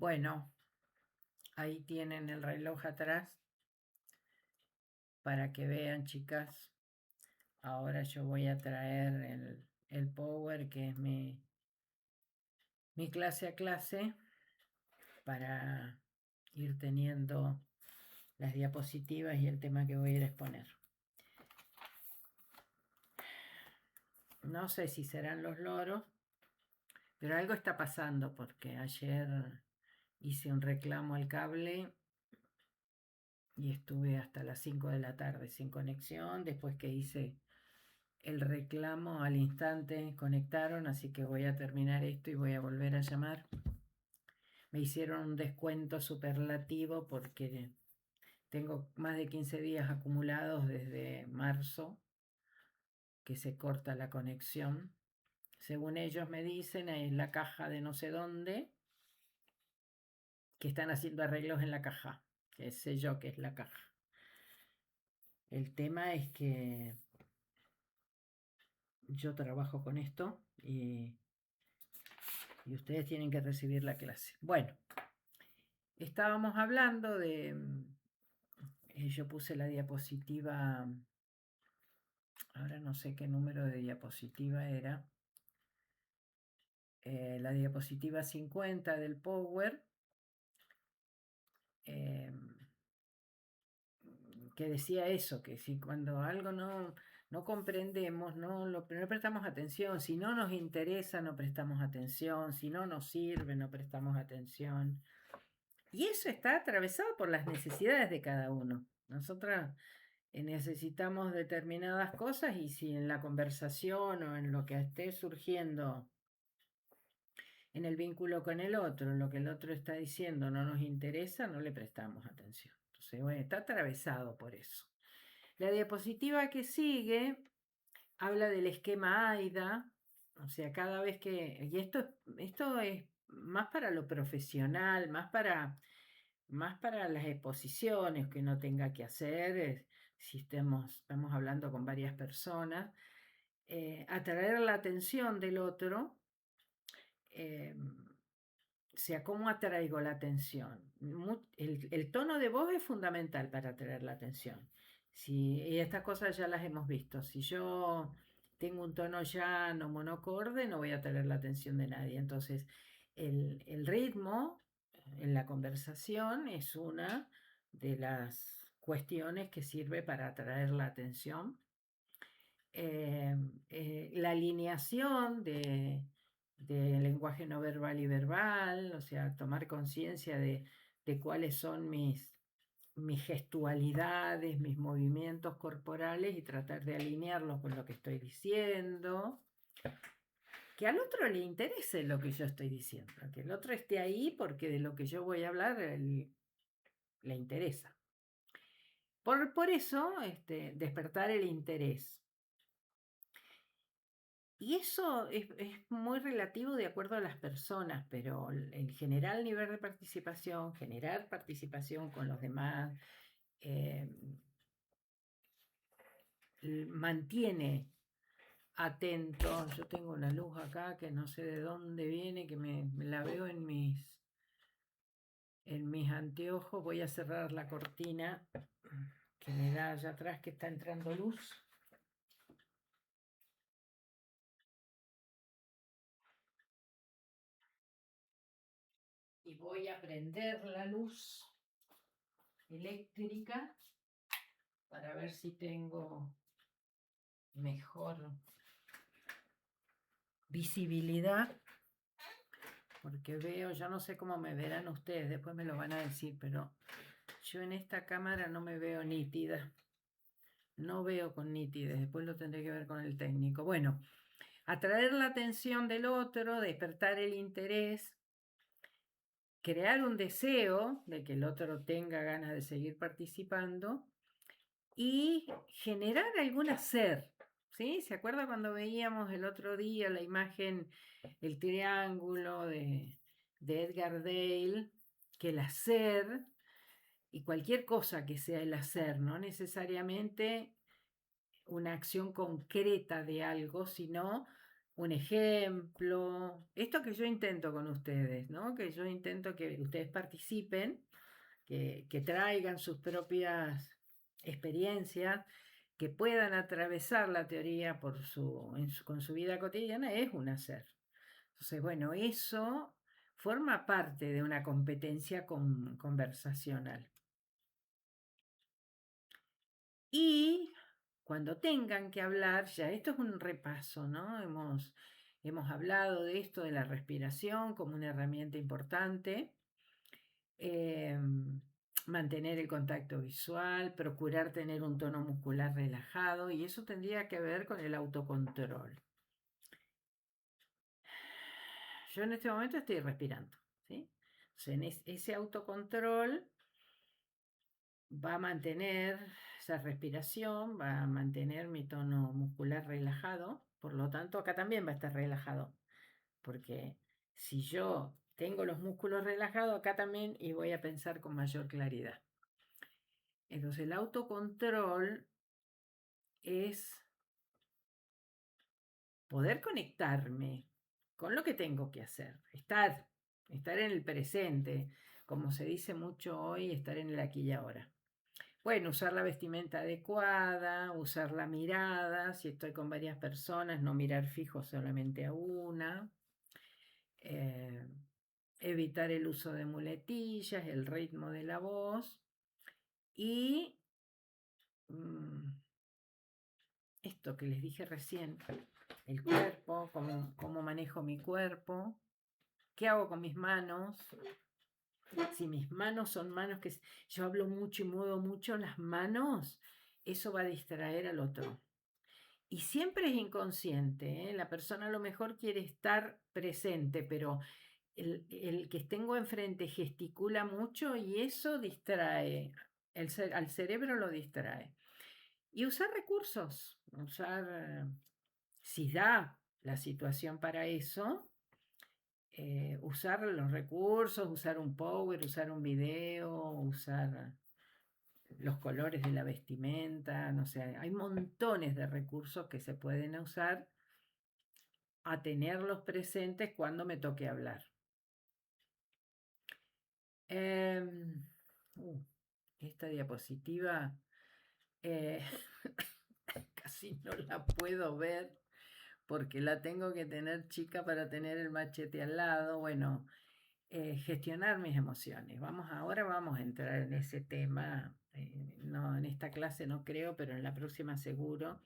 Bueno, ahí tienen el reloj atrás para que vean, chicas. Ahora yo voy a traer el Power, que es mi clase a clase, para ir teniendo las diapositivas y el tema que voy a ir a exponer. No sé si serán los loros, pero algo está pasando porque ayer hice un reclamo al cable y estuve hasta las 5 de la tarde sin conexión. Después que hice el reclamo, al instante conectaron, así que voy a terminar esto y voy a volver a llamar. Me hicieron un descuento superlativo porque tengo más de 15 días acumulados desde marzo que se corta la conexión. Según ellos me dicen, es la caja de no sé dónde, que están haciendo arreglos en la caja, que sé yo que es la caja. El tema es que yo trabajo con esto y ustedes tienen que recibir la clase. Bueno, estábamos hablando de... yo puse la diapositiva, ahora no sé qué número de diapositiva era, la diapositiva 50 del Power, que decía eso, que si cuando algo no comprendemos, no prestamos atención, si no nos interesa, no prestamos atención, si no nos sirve, no prestamos atención. Y eso está atravesado por las necesidades de cada uno. Nosotras necesitamos determinadas cosas y si en la conversación o en lo que esté surgiendo en el vínculo con el otro, lo que el otro está diciendo no nos interesa, no le prestamos atención. Entonces, bueno, está atravesado por eso. La diapositiva que sigue habla del esquema AIDA, o sea, cada vez que... Y esto es más para lo profesional, más para las exposiciones que uno tenga que hacer, si estamos hablando con varias personas, atraer la atención del otro, eh, o sea, ¿cómo atraigo la atención? El tono de voz es fundamental para atraer la atención. Y estas cosas ya las hemos visto. Si yo tengo un tono llano, monocorde, no voy a atraer la atención de nadie. Entonces, el ritmo en la conversación es una de las cuestiones que sirve para atraer la atención. La alineación de lenguaje no verbal y verbal, o sea, tomar conciencia de cuáles son mis gestualidades, mis movimientos corporales y tratar de alinearlos con lo que estoy diciendo. Que al otro le interese lo que yo estoy diciendo, que el otro esté ahí porque de lo que yo voy a hablar le interesa. Por eso, despertar el interés. Y eso es muy relativo de acuerdo a las personas, pero en general nivel de participación, generar participación con los demás, mantiene atentos. Yo tengo una luz acá que no sé de dónde viene, que me la veo en mis anteojos. Voy a cerrar la cortina que me da allá atrás que está entrando luz. Y voy a prender la luz eléctrica para ver si tengo mejor visibilidad, porque veo, yo no sé cómo me verán ustedes, después me lo van a decir, pero yo en esta cámara no me veo nítida, no veo con nitidez, después lo tendré que ver con el técnico. Bueno, atraer la atención del otro, despertar el interés, crear un deseo de que el otro tenga ganas de seguir participando y generar algún hacer. ¿Sí? ¿Se acuerda cuando veíamos el otro día la imagen, el triángulo de Edgar Dale, que el hacer y cualquier cosa que sea el hacer, no necesariamente una acción concreta de algo, sino un ejemplo. Esto que yo intento con ustedes, ¿no? Que yo intento que ustedes participen, que traigan sus propias experiencias, que puedan atravesar la teoría con su vida cotidiana, es un hacer. Entonces, bueno, eso forma parte de una competencia conversacional. Y cuando tengan que hablar, ya esto es un repaso, ¿no? Hemos hablado de esto, de la respiración como una herramienta importante, mantener el contacto visual, procurar tener un tono muscular relajado, y eso tendría que ver con el autocontrol. Yo en este momento estoy respirando, ¿sí? Entonces, ese autocontrol va a mantener esa respiración, va a mantener mi tono muscular relajado, por lo tanto acá también va a estar relajado, porque si yo tengo los músculos relajados acá también y voy a pensar con mayor claridad. Entonces el autocontrol es poder conectarme con lo que tengo que hacer, estar en el presente, como se dice mucho hoy, estar en el aquí y ahora. Bueno, usar la vestimenta adecuada, usar la mirada, si estoy con varias personas, no mirar fijo solamente a una, eh, evitar el uso de muletillas, el ritmo de la voz y esto que les dije recién, el cuerpo, cómo manejo mi cuerpo, qué hago con mis manos. Si mis manos son manos que yo hablo mucho y muevo mucho las manos, eso va a distraer al otro. Y siempre es inconsciente, ¿eh? La persona a lo mejor quiere estar presente, pero el que tengo enfrente gesticula mucho y eso distrae, al cerebro lo distrae. Y usar recursos, si da la situación para eso, usar los recursos, usar un power, usar un video, usar los colores de la vestimenta, no sé, hay montones de recursos que se pueden usar a tenerlos presentes cuando me toque hablar. Em, uh, esta diapositiva eh, casi no la puedo ver porque la tengo que tener chica para tener el machete al lado. Bueno, gestionar mis emociones. Ahora vamos a entrar en ese tema. No, en esta clase no creo, pero en la próxima seguro,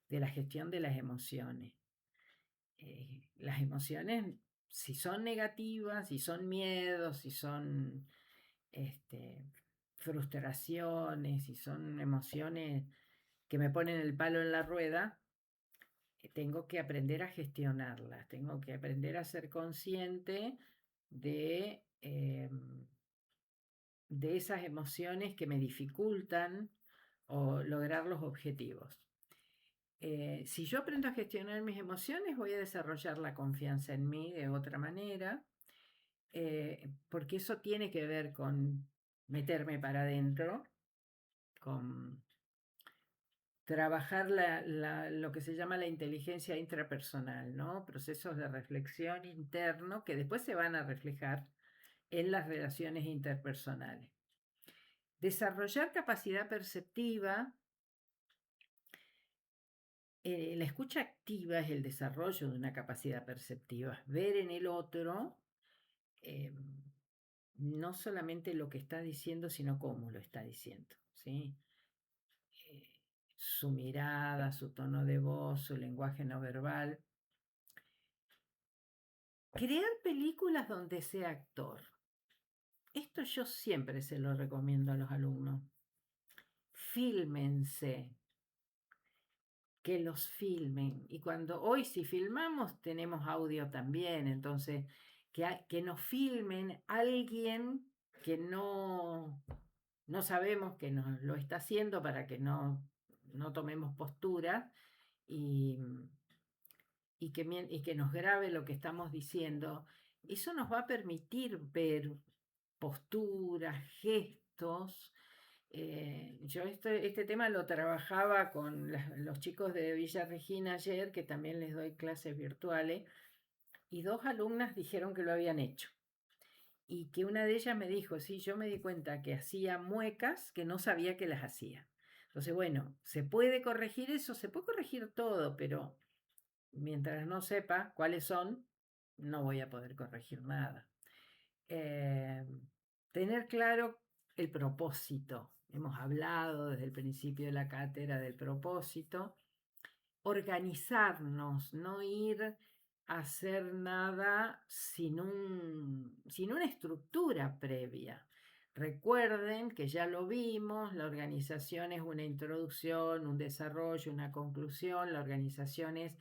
de la gestión de las emociones. Las emociones, si son negativas, si son miedos, si son frustraciones, si son emociones que me ponen el palo en la rueda, tengo que aprender a gestionarlas, tengo que aprender a ser consciente de esas emociones que me dificultan o lograr los objetivos. Si yo aprendo a gestionar mis emociones, voy a desarrollar la confianza en mí de otra manera, porque eso tiene que ver con meterme para adentro, con trabajar lo que se llama la inteligencia intrapersonal, ¿no? Procesos de reflexión interno que después se van a reflejar en las relaciones interpersonales. Desarrollar capacidad perceptiva. La escucha activa es el desarrollo de una capacidad perceptiva, ver en el otro eh, no solamente lo que está diciendo, sino cómo lo está diciendo, ¿sí? Eh, su mirada, su tono de voz, su lenguaje no verbal. Crear películas donde sea actor. Esto yo siempre se lo recomiendo a los alumnos. Fílmense, que los filmen. Y hoy si filmamos tenemos audio también, entonces que nos filmen alguien que no sabemos que nos lo está haciendo para que no tomemos postura y, y que nos grabe lo que estamos diciendo. Eso nos va a permitir ver posturas, gestos Yo este tema lo trabajaba con los chicos de Villa Regina ayer, que también les doy clases virtuales, y dos alumnas dijeron que lo habían hecho. Y que una de ellas me dijo, sí, yo me di cuenta que hacía muecas que no sabía que las hacía. Entonces, bueno, se puede corregir eso, se puede corregir todo, pero mientras no sepa cuáles son, no voy a poder corregir nada. Eh, Tener claro el propósito. Hemos hablado desde el principio de la cátedra del propósito. Organizarnos, no ir a hacer nada sin una estructura previa. Recuerden que ya lo vimos, la organización es una introducción, un desarrollo, una conclusión. La organización es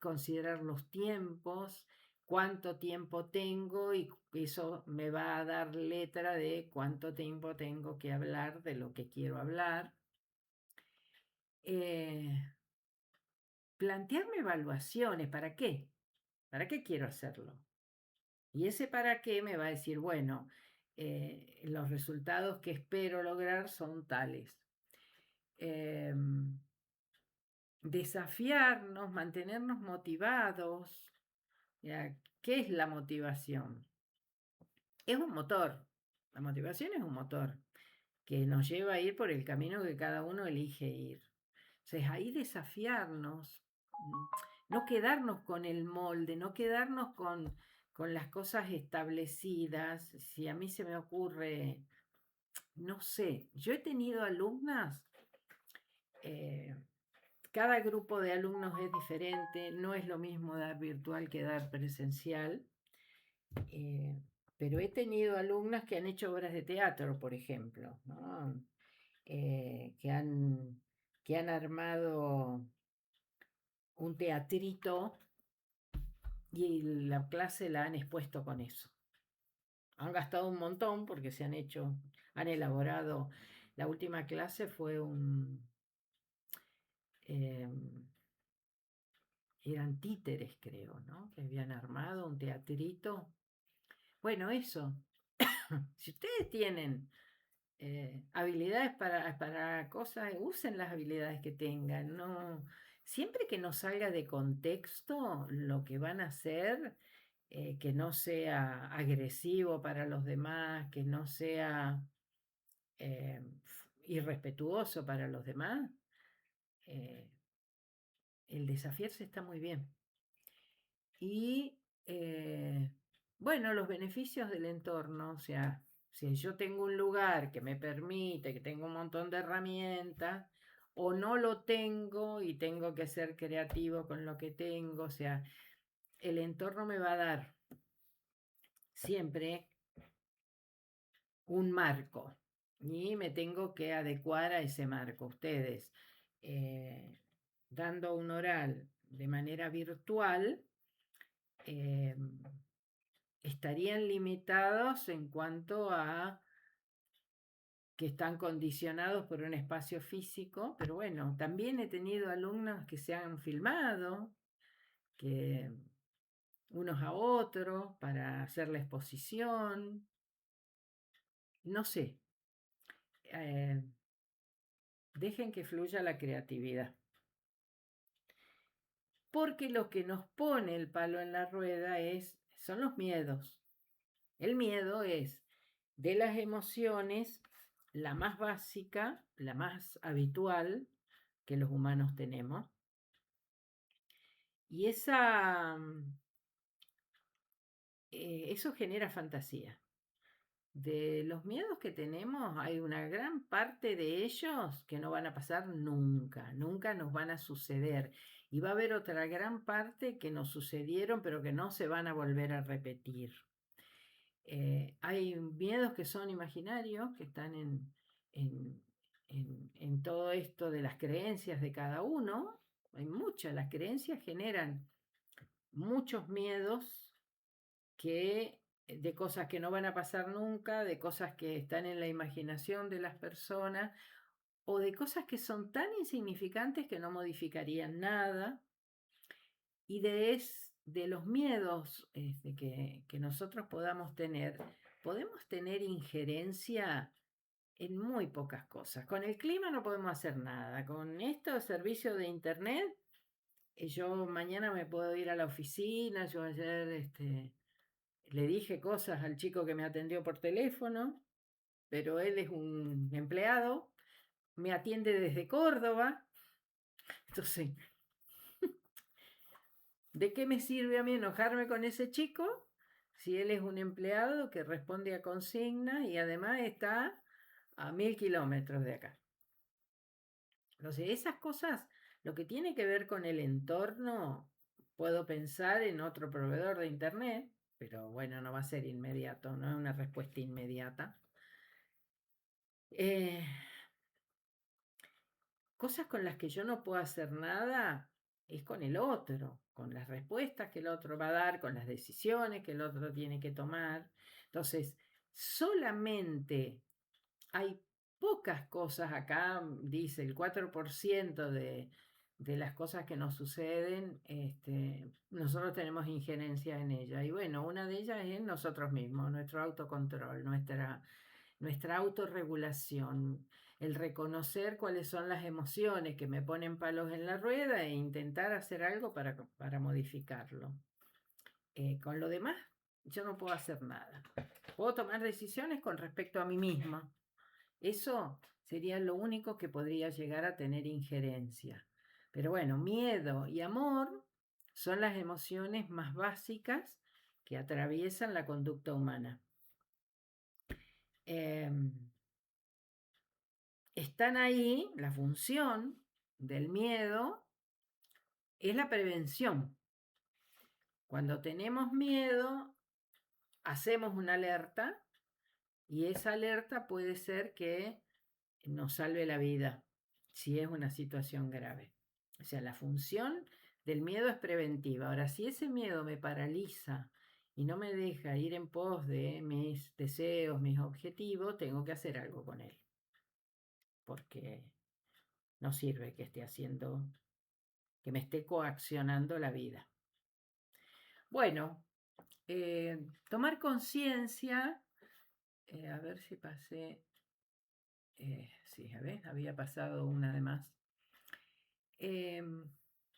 considerar los tiempos, cuánto tiempo tengo, y eso me va a dar letra de cuánto tiempo tengo que hablar de lo que quiero hablar. Plantearme evaluaciones, ¿para qué? ¿Para qué quiero hacerlo? Y ese para qué me va a decir, bueno, los resultados que espero lograr son tales. Desafiarnos, mantenernos motivados. ¿Ya? ¿Qué es la motivación? Es un motor. La motivación es un motor que nos lleva a ir por el camino que cada uno elige ir. Entonces, ahí desafiarnos, no quedarnos con el molde, no quedarnos con las cosas establecidas. Si a mí se me ocurre, no sé, yo he tenido alumnas, eh, cada grupo de alumnos es diferente, no es lo mismo dar virtual que dar presencial, eh, pero he tenido alumnas que han hecho obras de teatro, por ejemplo, ¿no? Que han armado un teatrito y la clase la han expuesto con eso. Han gastado un montón porque han elaborado. La última clase fue eh, eran títeres, creo, ¿no? Que habían armado un teatrito. Bueno, eso. Si ustedes tienen habilidades para cosas, usen las habilidades que tengan. No, siempre que no salga de contexto lo que van a hacer, que no sea agresivo para los demás, que no sea eh, irrespetuoso para los demás, eh, el desafiarse está muy bien. Y bueno, los beneficios del entorno, o sea, si yo tengo un lugar que me permite, que tengo un montón de herramientas, o no lo tengo y tengo que ser creativo con lo que tengo, o sea, el entorno me va a dar siempre un marco y me tengo que adecuar a ese marco. Ustedes, eh, dando un oral de manera virtual, eh, estarían limitados en cuanto a que están condicionados por un espacio físico, pero bueno, también he tenido alumnos que se han filmado, que unos a otros para hacer la exposición, no sé, eh, dejen que fluya la creatividad. Porque lo que nos pone el palo en la rueda son los miedos. El miedo es de las emociones la más básica, la más habitual que los humanos tenemos. Y eso genera fantasía. De los miedos que tenemos, hay una gran parte de ellos que no van a pasar nunca, nunca nos van a suceder. Y va a haber otra gran parte que nos sucedieron, pero que no se van a volver a repetir. Hay miedos que son imaginarios, que están en todo esto de las creencias de cada uno. Hay muchas, las creencias generan muchos miedos de cosas que no van a pasar nunca, de cosas que están en la imaginación de las personas, o de cosas que son tan insignificantes que no modificarían nada. Y de los miedos que nosotros podemos tener injerencia en muy pocas cosas. Con el clima no podemos hacer nada. Con estos servicios de internet, yo mañana me puedo ir a la oficina. Yo ayer le dije cosas al chico que me atendió por teléfono, pero él es un empleado, me atiende desde Córdoba. Entonces, ¿de qué me sirve a mí enojarme con ese chico si él es un empleado que responde a consigna y además está a 1000 kilómetros de acá? Entonces, esas cosas, lo que tiene que ver con el entorno, puedo pensar en otro proveedor de internet, pero bueno, no va a ser inmediato, no es una respuesta inmediata. Cosas con las que yo no puedo hacer nada es con el otro, con las respuestas que el otro va a dar, con las decisiones que el otro tiene que tomar. Entonces, solamente hay pocas cosas acá, dice el 4% de las cosas que nos suceden, nosotros tenemos injerencia en ella. Y bueno, una de ellas es nosotros mismos, nuestro autocontrol, nuestra autorregulación, el reconocer cuáles son las emociones que me ponen palos en la rueda e intentar hacer algo para modificarlo. Con lo demás, yo no puedo hacer nada. Puedo tomar decisiones con respecto a mí misma. Eso sería lo único que podría llegar a tener injerencia. Pero bueno, miedo y amor son las emociones más básicas que atraviesan la conducta humana. Están ahí, la función del miedo es la prevención. Cuando tenemos miedo, hacemos una alerta y esa alerta puede ser que nos salve la vida si es una situación grave. O sea, la función del miedo es preventiva. Ahora, si ese miedo me paraliza y no me deja ir en pos de mis deseos, mis objetivos, tengo que hacer algo con él. Porque no sirve que que me esté coaccionando la vida. Bueno, tomar conciencia, a ver si pasé, sí, a ver, había pasado una de más.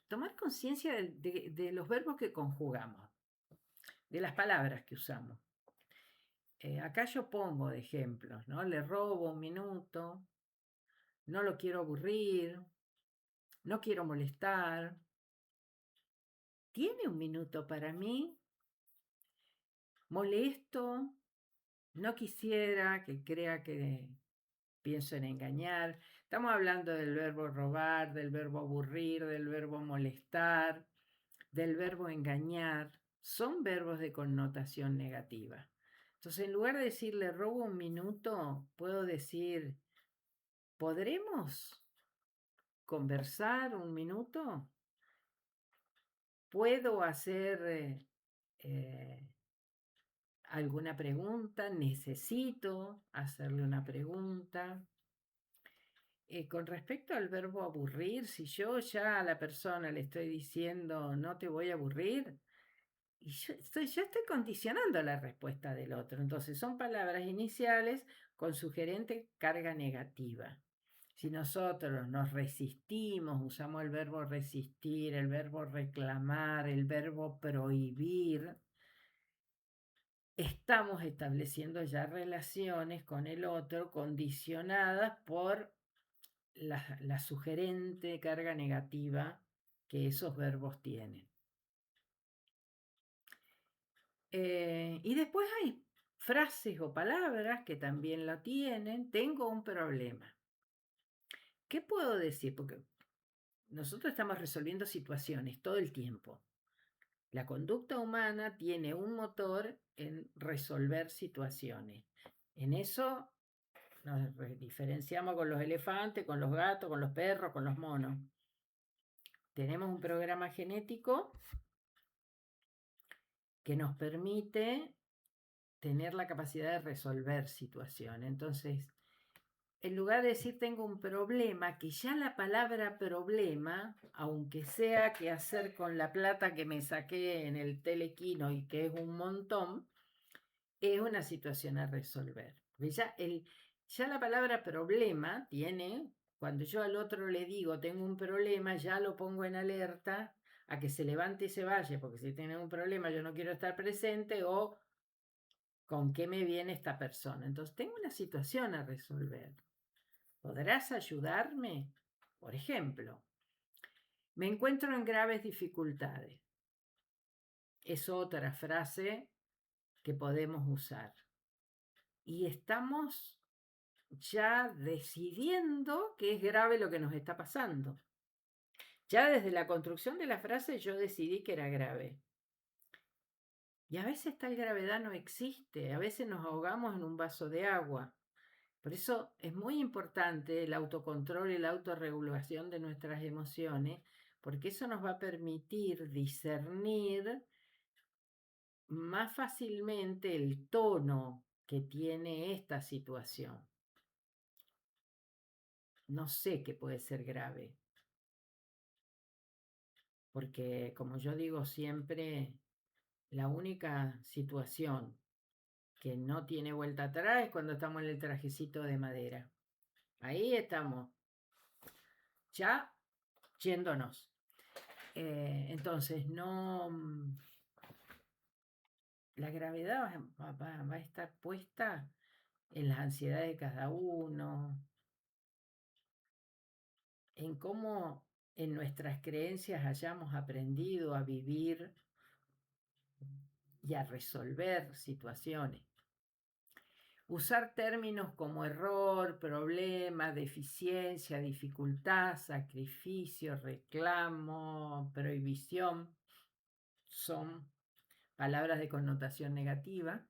Tomar conciencia de los verbos que conjugamos, de las palabras que usamos. Acá yo pongo de ejemplos, ¿no? Le robo un minuto, no lo quiero aburrir, no quiero molestar. ¿Tiene un minuto para mí? Molesto, no quisiera que crea que pienso en engañar. Estamos hablando del verbo robar, del verbo aburrir, del verbo molestar, del verbo engañar. Son verbos de connotación negativa. Entonces, en lugar de decirle robo un minuto, puedo decir, ¿podremos conversar un minuto? ¿Puedo hacer alguna pregunta? ¿Necesito hacerle una pregunta? Con respecto al verbo aburrir, si yo ya a la persona le estoy diciendo no te voy a aburrir, y ya estoy condicionando la respuesta del otro. Entonces son palabras iniciales con sugerente carga negativa. Si nosotros nos resistimos, usamos el verbo resistir, el verbo reclamar, el verbo prohibir, estamos estableciendo ya relaciones con el otro condicionadas por la sugerente carga negativa que esos verbos tienen. Y después hay frases o palabras que también lo tienen. Tengo un problema. ¿Qué puedo decir? Porque nosotros estamos resolviendo situaciones todo el tiempo. La conducta humana tiene un motor en resolver situaciones. En eso nos diferenciamos con los elefantes, con los gatos, con los perros, con los monos. Tenemos un programa genético que nos permite tener la capacidad de resolver situaciones. Entonces, en lugar de decir tengo un problema, que ya la palabra problema, aunque sea que hacer con la plata que me saqué en el telequino y que es un montón, es una situación a resolver. Porque ya Ya la palabra problema tiene, cuando yo al otro le digo tengo un problema, ya lo pongo en alerta a que se levante y se vaya, porque si tiene un problema yo no quiero estar presente o con qué me viene esta persona. Entonces tengo una situación a resolver. ¿Podrás ayudarme? Por ejemplo, me encuentro en graves dificultades. Es otra frase que podemos usar. Y estamos ya decidiendo que es grave lo que nos está pasando. Ya desde la construcción de la frase yo decidí que era grave. Y a veces tal gravedad no existe, a veces nos ahogamos en un vaso de agua. Por eso es muy importante el autocontrol y la autorregulación de nuestras emociones, porque eso nos va a permitir discernir más fácilmente el tono que tiene esta situación. No sé qué puede ser grave, porque como yo digo siempre, la única situación que no tiene vuelta atrás es cuando estamos en el trajecito de madera. Ahí estamos, ya yéndonos. Entonces, no, la gravedad va a estar puesta en las ansiedades de cada uno, en cómo en nuestras creencias hayamos aprendido a vivir y a resolver situaciones. Usar términos como error, problema, deficiencia, dificultad, sacrificio, reclamo, prohibición son palabras de connotación negativa.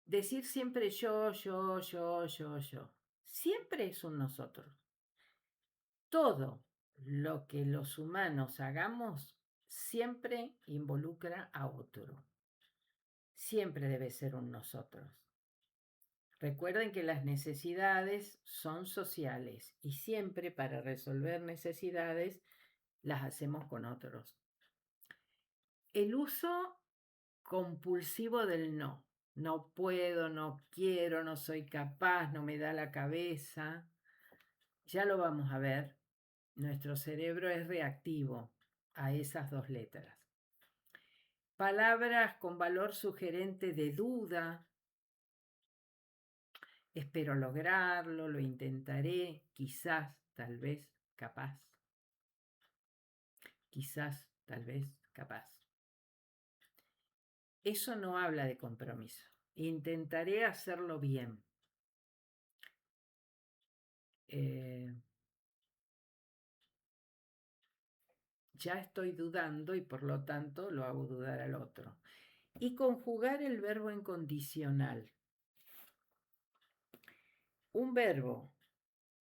Decir siempre yo. Siempre es un nosotros. Todo lo que los humanos hagamos siempre involucra a otro. Siempre debe ser un nosotros. Recuerden que las necesidades son sociales y siempre para resolver necesidades las hacemos con otros. El uso compulsivo del no. No puedo, no quiero, no soy capaz, no me da la cabeza. Ya lo vamos a ver. Nuestro cerebro es reactivo a esas dos letras. Palabras con valor sugerente de duda. Espero lograrlo, lo intentaré, quizás, tal vez, capaz. Quizás, tal vez, capaz. Eso no habla de compromiso. Intentaré hacerlo bien. Ya estoy dudando y por lo tanto lo hago dudar al otro. Y conjugar el verbo en condicional. Un verbo,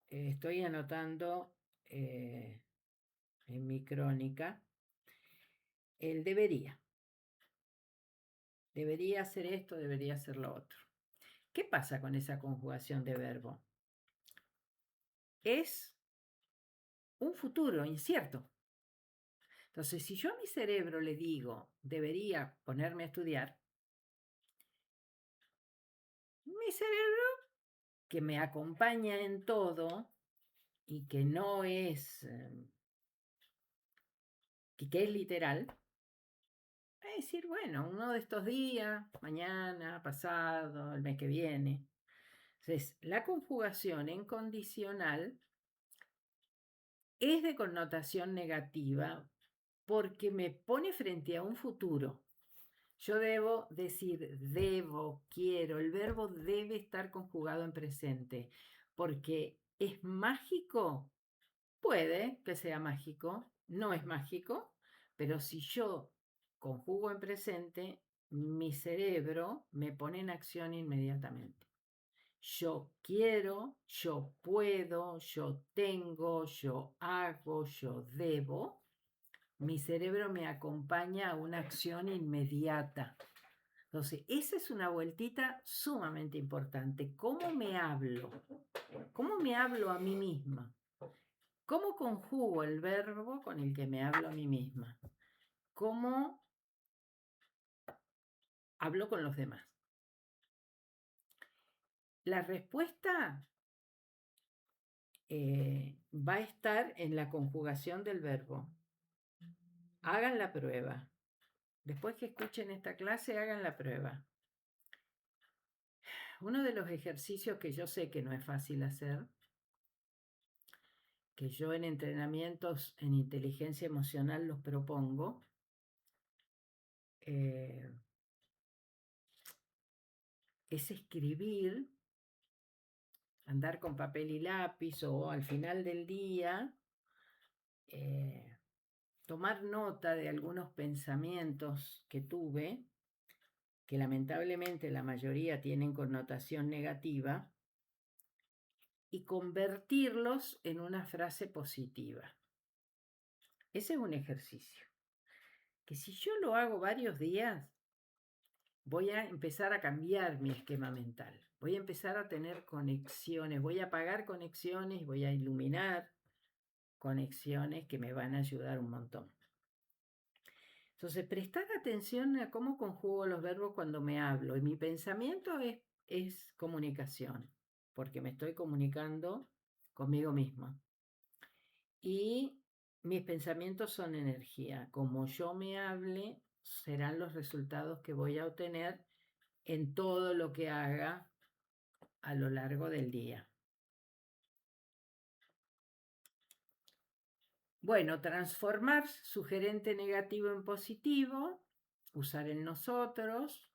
estoy anotando en mi crónica, el debería. Debería hacer esto, debería hacer lo otro. ¿Qué pasa con esa conjugación de verbo? Es un futuro incierto. Entonces, si yo a mi cerebro le digo, debería ponerme a estudiar, mi cerebro, que me acompaña en todo y que no es, que es literal, va a decir, bueno, uno de estos días, mañana, pasado, el mes que viene. Entonces, la conjugación en condicional es de connotación negativa porque me pone frente a un futuro. Yo debo decir, debo, quiero, el verbo debe estar conjugado en presente, porque es mágico, puede que sea mágico, no es mágico, pero si yo conjugo en presente, mi cerebro me pone en acción inmediatamente. Yo quiero, yo puedo, yo tengo, yo hago, yo debo. Mi cerebro me acompaña a una acción inmediata. Entonces, esa es una vueltita sumamente importante. ¿Cómo me hablo? ¿Cómo me hablo a mí misma? ¿Cómo conjugo el verbo con el que me hablo a mí misma? ¿Cómo hablo con los demás? La respuesta va a estar en la conjugación del verbo. Hagan la prueba. Después que escuchen esta clase, hagan la prueba. Uno de los ejercicios que yo sé que no es fácil hacer, que yo en entrenamientos en inteligencia emocional los propongo, es escribir, andar con papel y lápiz o al final del día, tomar nota de algunos pensamientos que tuve, que lamentablemente la mayoría tienen connotación negativa, y convertirlos en una frase positiva. Ese es un ejercicio que si yo lo hago varios días, voy a empezar a cambiar mi esquema mental. Voy a empezar a tener conexiones, voy a apagar conexiones, voy a iluminar conexiones que me van a ayudar un montón. Entonces, prestar atención a cómo conjugo los verbos cuando me hablo. Y mi pensamiento es comunicación, porque me estoy comunicando conmigo misma. Y mis pensamientos son energía. Como yo me hable, serán los resultados que voy a obtener en todo lo que haga a lo largo del día. Bueno, transformar sugerente negativo en positivo, usar el nosotros,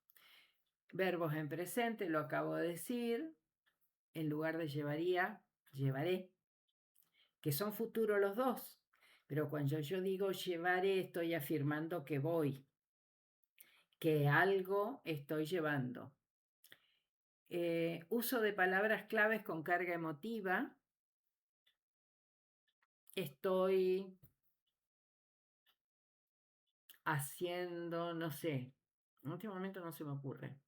verbos en presente, lo acabo de decir, en lugar de llevaría, llevaré, que son futuros los dos, pero cuando yo digo llevaré estoy afirmando que voy, que algo estoy llevando. Uso de palabras claves con carga emotiva, estoy haciendo, no sé, en este momento no se me ocurre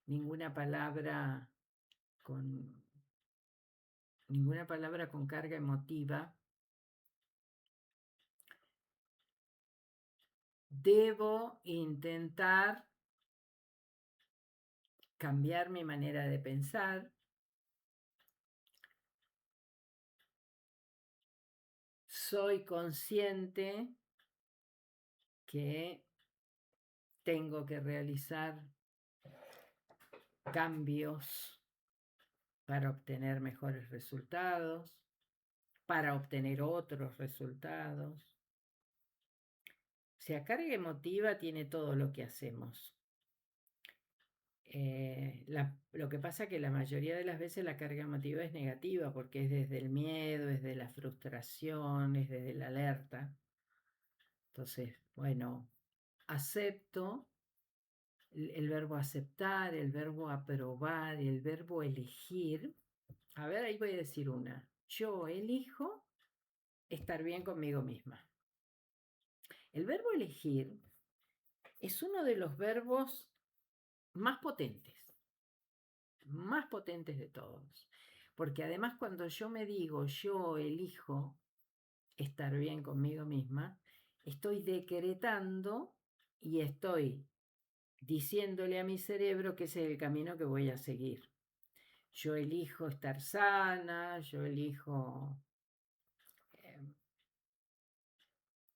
ninguna palabra con carga emotiva. Debo intentar cambiar mi manera de pensar. Soy consciente que tengo que realizar cambios para obtener mejores resultados, para obtener otros resultados. O sea, carga emotiva tiene todo lo que hacemos. Lo que pasa es que la mayoría de las veces la carga emotiva es negativa porque es desde el miedo, es de la frustración, es desde la alerta. Entonces, bueno, acepto el verbo aceptar, el verbo aprobar, el verbo elegir. A ver, ahí voy a decir una. Yo elijo estar bien conmigo misma. El verbo elegir es uno de los verbos más potentes de todos. Porque además cuando yo me digo, yo elijo estar bien conmigo misma, estoy decretando y estoy diciéndole a mi cerebro que ese es el camino que voy a seguir. Yo elijo estar sana, yo elijo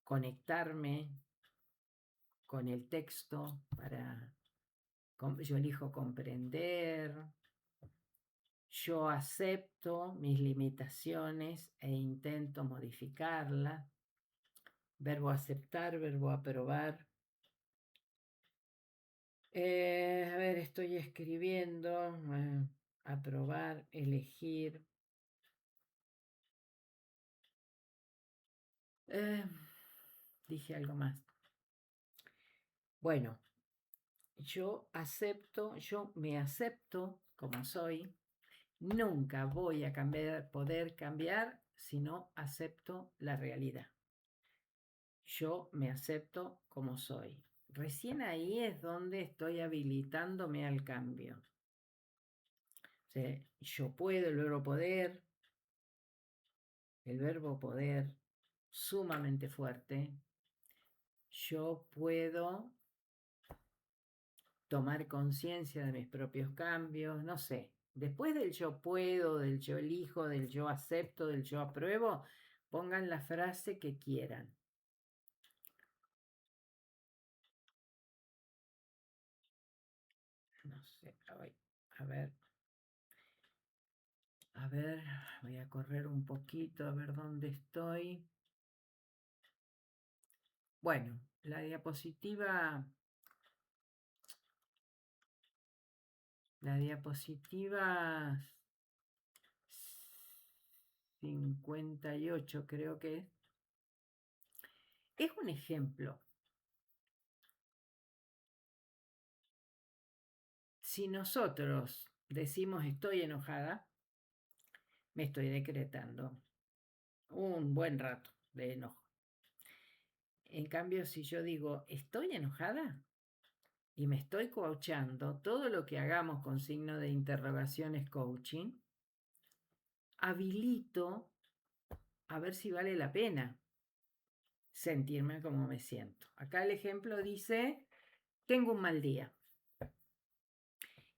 conectarme con el texto yo elijo comprender, yo acepto mis limitaciones e intento modificarlas. Verbo aceptar, verbo aprobar. A ver, estoy escribiendo. Aprobar, elegir. Dije algo más. Bueno, yo me acepto como soy. Nunca voy a poder cambiar si no acepto la realidad. Yo me acepto como soy. Recién ahí es donde estoy habilitándome al cambio. O sea, yo puedo, el verbo poder, sumamente fuerte. Yo puedo tomar conciencia de mis propios cambios, no sé. Después del yo puedo, del yo elijo, del yo acepto, del yo apruebo, pongan la frase que quieran. No sé, a ver. A ver, voy a correr un poquito a ver dónde estoy. Bueno, la diapositiva 58 creo que es un ejemplo. Si nosotros decimos estoy enojada, me estoy decretando un buen rato de enojo. En cambio, si yo digo estoy enojada y me estoy coachando, todo lo que hagamos con signo de interrogación es coaching, habilito a ver si vale la pena sentirme como me siento. Acá el ejemplo dice, tengo un mal día.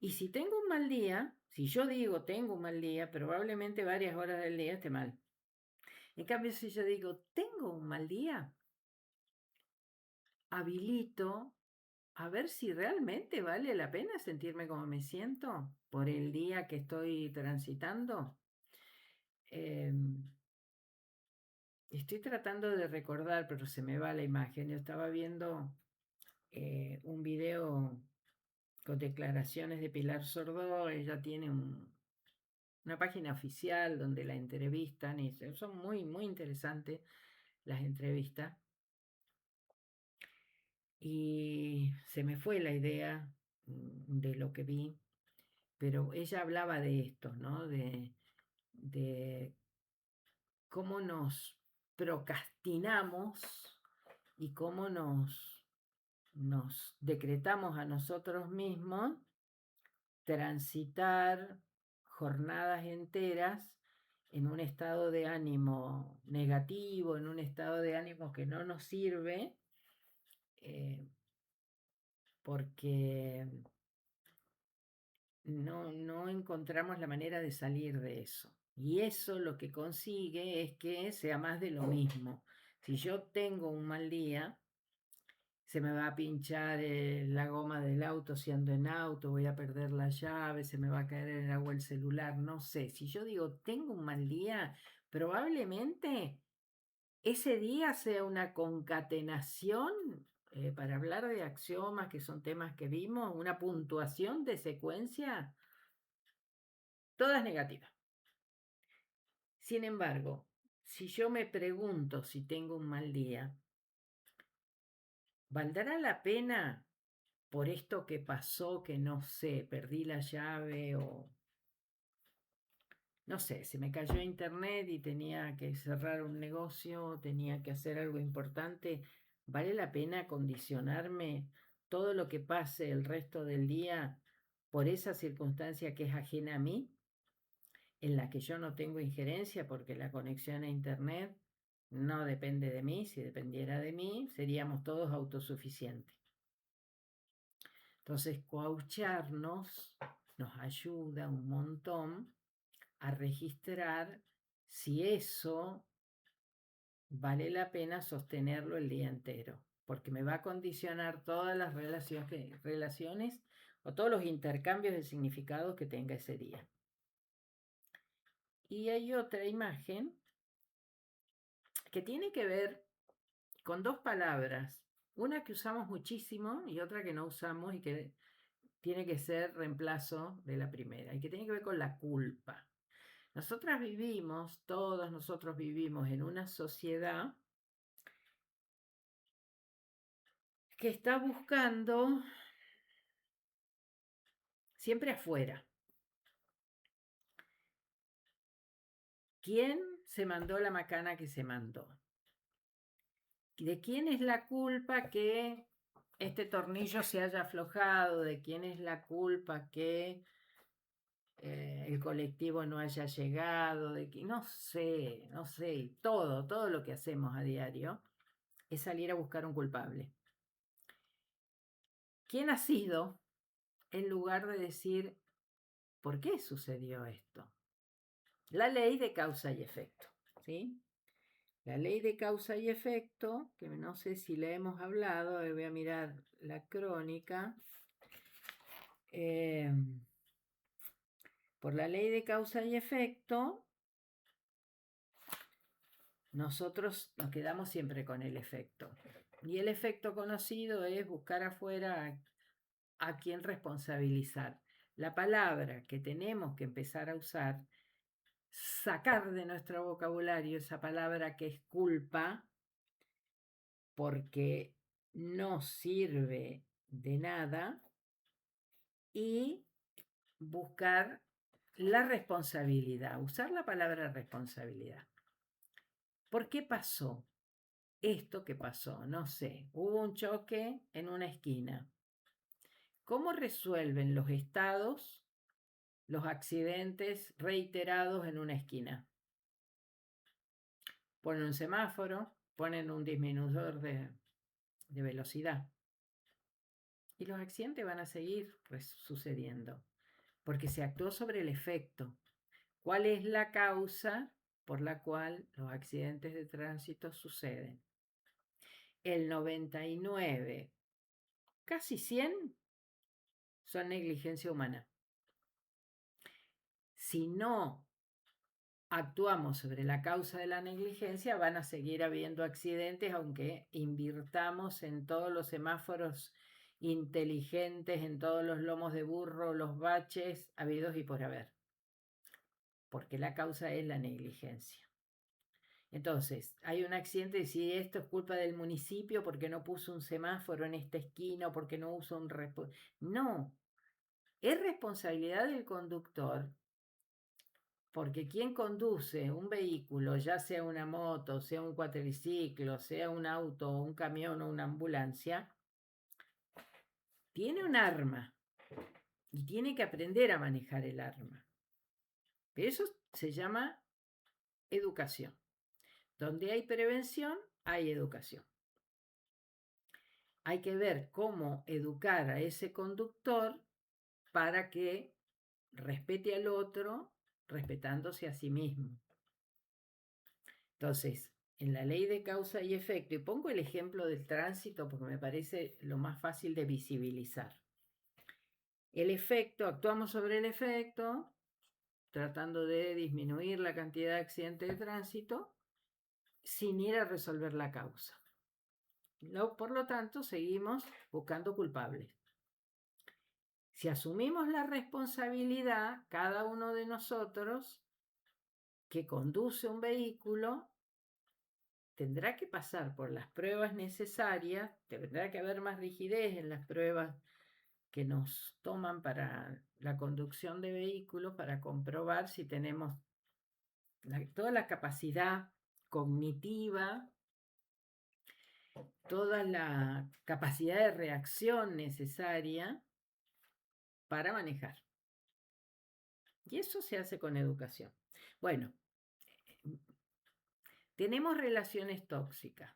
Y si tengo un mal día, si yo digo tengo un mal día, probablemente varias horas del día esté mal. En cambio, si yo digo tengo un mal día, habilito a ver si realmente vale la pena sentirme como me siento por el día que estoy transitando. Estoy tratando de recordar, pero se me va la imagen. Yo estaba viendo un video con declaraciones de Pilar Sordó. Ella tiene una página oficial donde la entrevistan y son muy, muy interesantes las entrevistas. Y se me fue la idea de lo que vi, pero ella hablaba de esto, ¿no? De cómo nos procrastinamos y cómo nos decretamos a nosotros mismos transitar jornadas enteras en un estado de ánimo negativo, en un estado de ánimo que no nos sirve, porque no encontramos la manera de salir de eso. Y eso lo que consigue es que sea más de lo mismo. Si yo tengo un mal día, se me va a pinchar la goma del auto si ando en auto, voy a perder la llave, se me va a caer en el agua el celular, no sé. Si yo digo tengo un mal día, probablemente ese día sea una concatenación, para hablar de axiomas, que son temas que vimos, una puntuación de secuencia, todas negativas. Sin embargo, si yo me pregunto si tengo un mal día, ¿valdrá la pena por esto que pasó, que no sé, perdí la llave o no sé, se me cayó internet y tenía que cerrar un negocio, tenía que hacer algo importante? ¿Vale la pena condicionarme todo lo que pase el resto del día por esa circunstancia que es ajena a mí, en la que yo no tengo injerencia porque la conexión a internet no depende de mí? Si dependiera de mí, seríamos todos autosuficientes. Entonces, coacharnos nos ayuda un montón a registrar si eso vale la pena sostenerlo el día entero, porque me va a condicionar todas las relaciones o todos los intercambios de significados que tenga ese día. Y hay otra imagen que tiene que ver con dos palabras, una que usamos muchísimo y otra que no usamos y que tiene que ser reemplazo de la primera, y que tiene que ver con la culpa. Todos nosotros vivimos en una sociedad que está buscando siempre afuera. ¿Quién se mandó la macana que se mandó? ¿De quién es la culpa que este tornillo se haya aflojado? ¿De quién es la culpa que el colectivo no haya llegado? No sé, no sé. Todo lo que hacemos a diario es salir a buscar un culpable. ¿Quién ha sido en lugar de decir ¿por qué sucedió esto? La ley de causa y efecto, ¿sí? La ley de causa y efecto, que no sé si la hemos hablado, voy a mirar la crónica. Por la ley de causa y efecto, nosotros nos quedamos siempre con el efecto. Y el efecto conocido es buscar afuera a quién responsabilizar. La palabra que tenemos que empezar a usar, sacar de nuestro vocabulario esa palabra que es culpa, porque no sirve de nada, y buscar la responsabilidad, usar la palabra responsabilidad. ¿Por qué pasó esto que pasó? No sé, hubo un choque en una esquina. ¿Cómo resuelven los estados los accidentes reiterados en una esquina? Ponen un semáforo, ponen un disminuidor de velocidad. Y los accidentes van a seguir sucediendo, porque se actuó sobre el efecto. ¿Cuál es la causa por la cual los accidentes de tránsito suceden? El 99, casi 100, son negligencia humana. Si no actuamos sobre la causa de la negligencia, van a seguir habiendo accidentes, aunque invirtamos en todos los semáforos inteligentes, en todos los lomos de burro, los baches habidos y por haber, porque la causa es la negligencia. Entonces, hay un accidente y si esto es culpa del municipio porque no puso un semáforo en esta esquina o porque no usa un... No, es responsabilidad del conductor, porque quien conduce un vehículo, ya sea una moto, sea un cuatriciclo, sea un auto, un camión o una ambulancia, tiene un arma y tiene que aprender a manejar el arma. Eso se llama educación. Donde hay prevención, hay educación. Hay que ver cómo educar a ese conductor para que respete al otro, respetándose a sí mismo. Entonces, en la ley de causa y efecto, y pongo el ejemplo del tránsito porque me parece lo más fácil de visibilizar. El efecto, actuamos sobre el efecto, tratando de disminuir la cantidad de accidentes de tránsito, sin ir a resolver la causa. Por lo tanto, seguimos buscando culpables. Si asumimos la responsabilidad, cada uno de nosotros que conduce un vehículo tendrá que pasar por las pruebas necesarias, tendrá que haber más rigidez en las pruebas que nos toman para la conducción de vehículos, para comprobar si tenemos toda la capacidad cognitiva, toda la capacidad de reacción necesaria para manejar. Y eso se hace con educación. Bueno, tenemos relaciones tóxicas.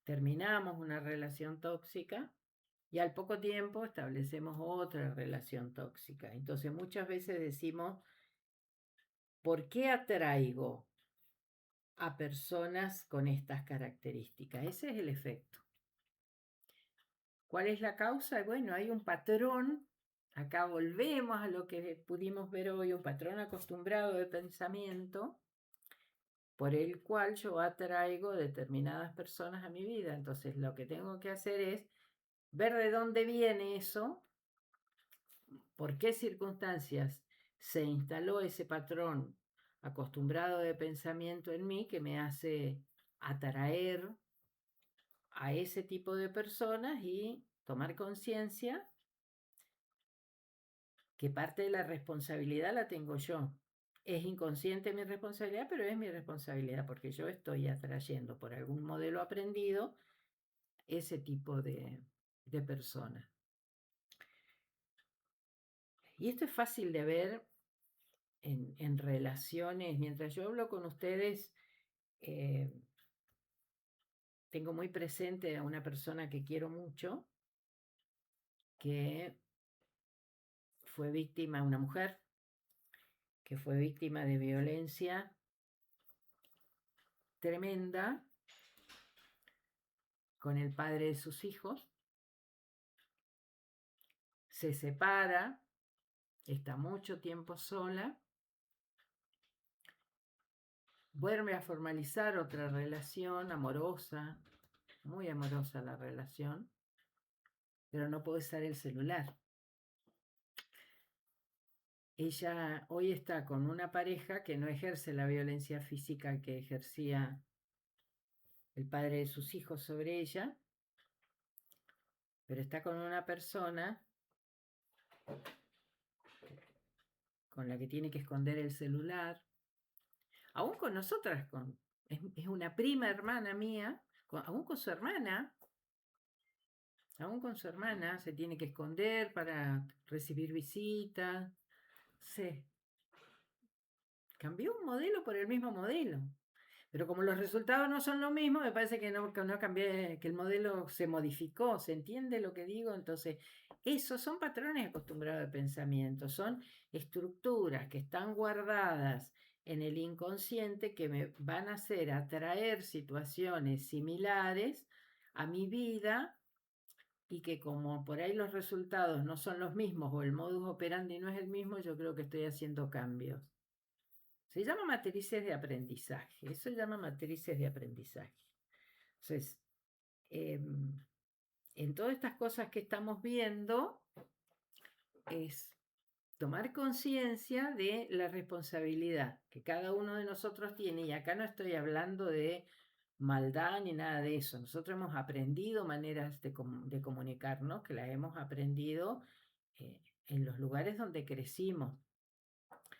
Terminamos una relación tóxica y al poco tiempo establecemos otra relación tóxica. Entonces muchas veces decimos, ¿por qué atraigo a personas con estas características? Ese es el efecto. ¿Cuál es la causa? Bueno, hay un patrón. Acá volvemos a lo que pudimos ver hoy, un patrón acostumbrado de pensamiento por el cual yo atraigo determinadas personas a mi vida. Entonces lo que tengo que hacer es ver de dónde viene eso, por qué circunstancias se instaló ese patrón acostumbrado de pensamiento en mí que me hace atraer a ese tipo de personas y tomar conciencia que parte de la responsabilidad la tengo yo. Es inconsciente mi responsabilidad, pero es mi responsabilidad porque yo estoy atrayendo por algún modelo aprendido ese tipo de personas. Y esto es fácil de ver en relaciones. Mientras yo hablo con ustedes, tengo muy presente a una persona que quiero mucho, que fue víctima, una mujer, que fue víctima de violencia tremenda con el padre de sus hijos, se separa, está mucho tiempo sola, vuelve a formalizar otra relación amorosa, muy amorosa la relación, pero no puede usar el celular. Ella hoy está con una pareja que no ejerce la violencia física que ejercía el padre de sus hijos sobre ella, pero está con una persona con la que tiene que esconder el celular, aún con nosotras, es una prima hermana mía, aún con su hermana, se tiene que esconder para recibir visitas. Sí, cambió un modelo por el mismo modelo. Pero como los resultados no son lo mismo, me parece que no cambié, que el modelo se modificó. ¿Se entiende lo que digo? Entonces, esos son patrones acostumbrados de pensamiento, son estructuras que están guardadas en el inconsciente que me van a hacer atraer situaciones similares a mi vida y que como por ahí los resultados no son los mismos o el modus operandi no es el mismo, yo creo que estoy haciendo cambios. Se llama matrices de aprendizaje, eso se llama matrices de aprendizaje. Entonces, en todas estas cosas que estamos viendo es tomar conciencia de la responsabilidad que cada uno de nosotros tiene, y acá no estoy hablando de maldad ni nada de eso. Nosotros hemos aprendido maneras de comunicarnos, que las hemos aprendido en los lugares donde crecimos.